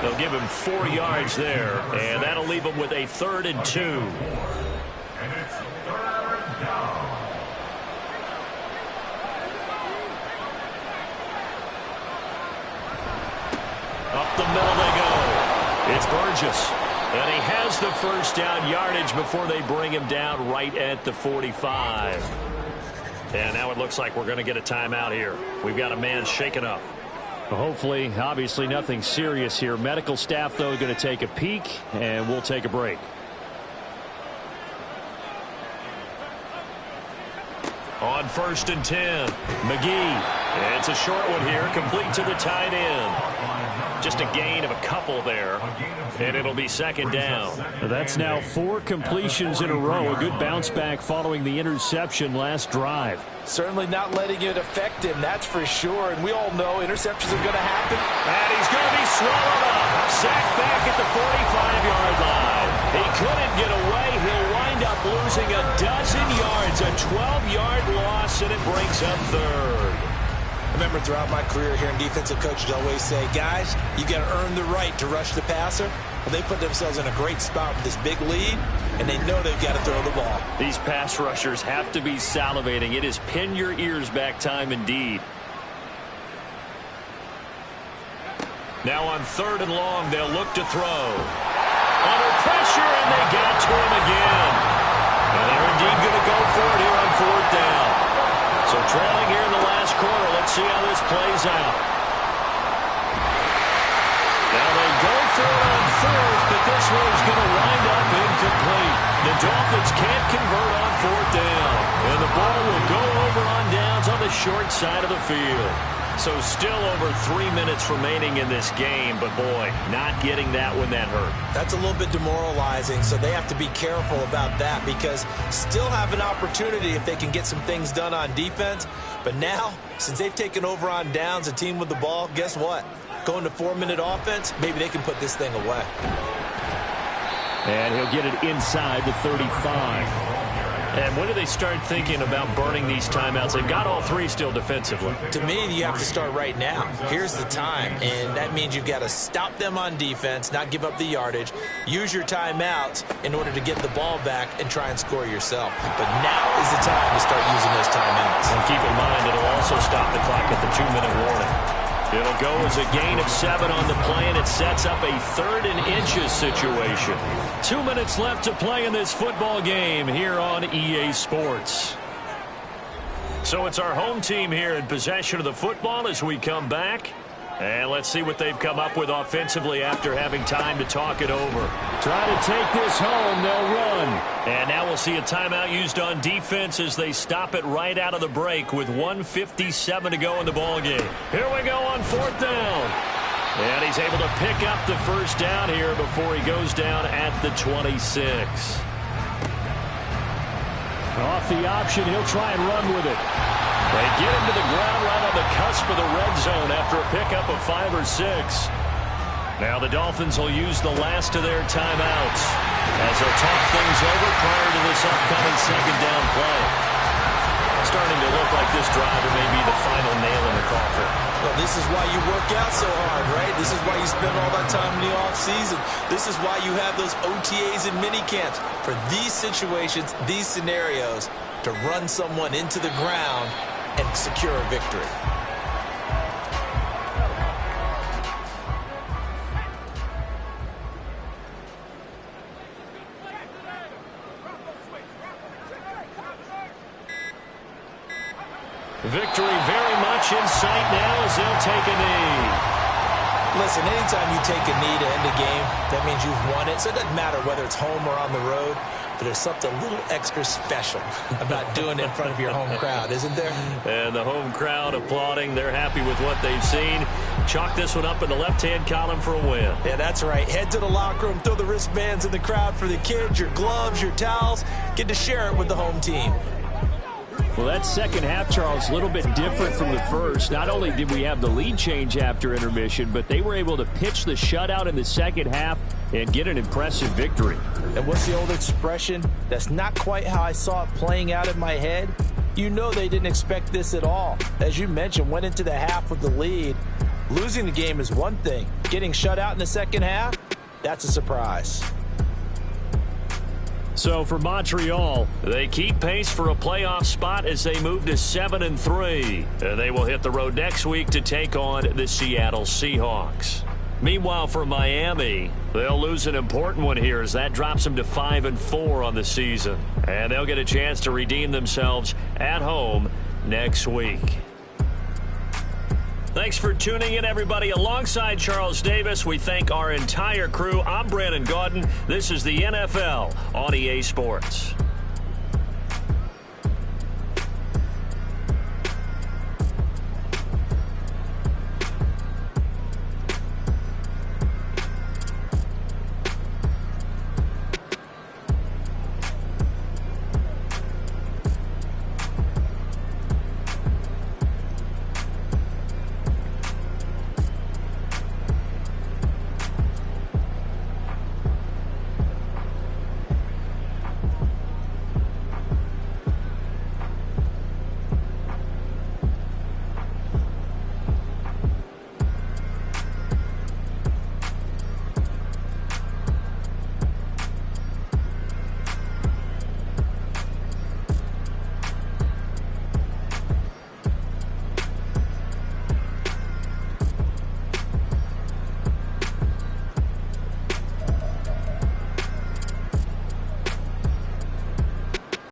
S1: They'll give him 4 yards there, and that'll leave him with a 3rd and 2.
S4: And it's 3rd down.
S1: Up the middle they go. It's Burgess. And he has the first down yardage before they bring him down right at the 45. And now it looks like we're going to get a timeout here. We've got a man shaken up.
S2: Well, hopefully, obviously nothing serious here. Medical staff, though, going to take a peek, and we'll take a break.
S1: On 1st and 10, McGee. It's a short one here, complete to the tight end. Just a gain of a couple there, and it'll be 2nd down.
S2: That's now 4 completions in a row. A good bounce back following the interception last drive.
S5: Certainly not letting it affect him, that's for sure. And we all know interceptions are going to happen.
S1: And he's going to be swallowed up. Sacked back at the 45-yard line. He couldn't get away. He'll wind up losing a dozen yards. A 12-yard loss, and it brings up 3rd.
S3: I remember throughout my career here in defensive coaches always say, guys, you got to earn the right to rush the passer. Well, they put themselves in a great spot with this big lead, and they know they've got to throw the ball.
S1: These pass rushers have to be salivating. It is pin your ears back time indeed. Now on 3rd and long, they'll look to throw. Under pressure, and they get to him again. And they're indeed going to go for it here on 4th down. So trailing here in the last quarter, let's see how this plays out. Now they go for it on 4th, but this one is going to wind up incomplete. The Dolphins can't convert on 4th down, and the ball will go over on downs on the short side of the field. So still over 3 minutes remaining in this game, but boy, not getting that when that hurt.
S3: That's a little bit demoralizing, so they have to be careful about that because still have an opportunity if they can get some things done on defense. But now, since they've taken over on downs, a team with the ball, guess what? Going to 4-minute offense, maybe they can put this thing away.
S2: And he'll get it inside the 35.
S1: And when do they start thinking about burning these timeouts? They've got all 3 still defensively.
S3: To me, you have to start right now. Here's the time, and that means you've got to stop them on defense, not give up the yardage, use your timeouts in order to get the ball back and try and score yourself. But now is the time to start using those timeouts.
S1: And keep in mind, it'll also stop the clock at the 2-minute warning. It'll go as a gain of 7 on the play, and it sets up a 3rd and inches situation. 2 minutes left to play in this football game here on EA Sports. So it's our home team here in possession of the football as we come back. And let's see what they've come up with offensively after having time to talk it over.
S2: Try to take this home, they'll run.
S1: And now we'll see a timeout used on defense as they stop it right out of the break with 1:57 to go in the ballgame. Here we go on 4th down. And he's able to pick up the first down here before he goes down at the 26.
S2: Off the option, he'll try and run with it.
S1: They get him to the ground right on the cusp of the red zone after a pickup of 5 or 6. Now the Dolphins will use the last of their timeouts as they'll talk things over prior to this upcoming 2nd down play. Starting to look like this drive may be the final nail in the coffin.
S3: Well, this is why you work out so hard, right? This is why you spend all that time in the offseason. This is why you have those OTAs and mini camps. For these situations, these scenarios, to run someone into the ground and secure a victory.
S1: Victory very much in sight now as they'll take a knee.
S3: Listen, anytime you take a knee to end a game, that means you've won it. So it doesn't matter whether it's home or on the road, but there's something a little extra special about doing it in front of your home crowd, isn't there?
S1: And the home crowd applauding. They're happy with what they've seen. Chalk this one up in the left-hand column for a win.
S3: Yeah, that's right. Head to the locker room, throw the wristbands in the crowd for the kids, your gloves, your towels. Get to share it with the home team.
S2: Well, that second half, Charles, a little bit different from the first. Not only did we have the lead change after intermission, but they were able to pitch the shutout in the second half and get an impressive victory.
S3: And what's the old expression? That's not quite how I saw it playing out in my head. You know they didn't expect this at all. As you mentioned, went into the half with the lead, Losing the game is one thing. Getting shut out in the second half, that's a surprise.
S2: So for Montreal,
S1: they keep pace for a playoff spot as they move to 7-3. And they will hit the road next week to take on the Seattle Seahawks. Meanwhile, for Miami, they'll lose an important one here as that drops them to 5-4 on the season. And they'll get a chance to redeem themselves at home next week. Thanks for tuning in, everybody. Alongside Charles Davis, we thank our entire crew. I'm Brandon Gaudin. This is the NFL on EA Sports.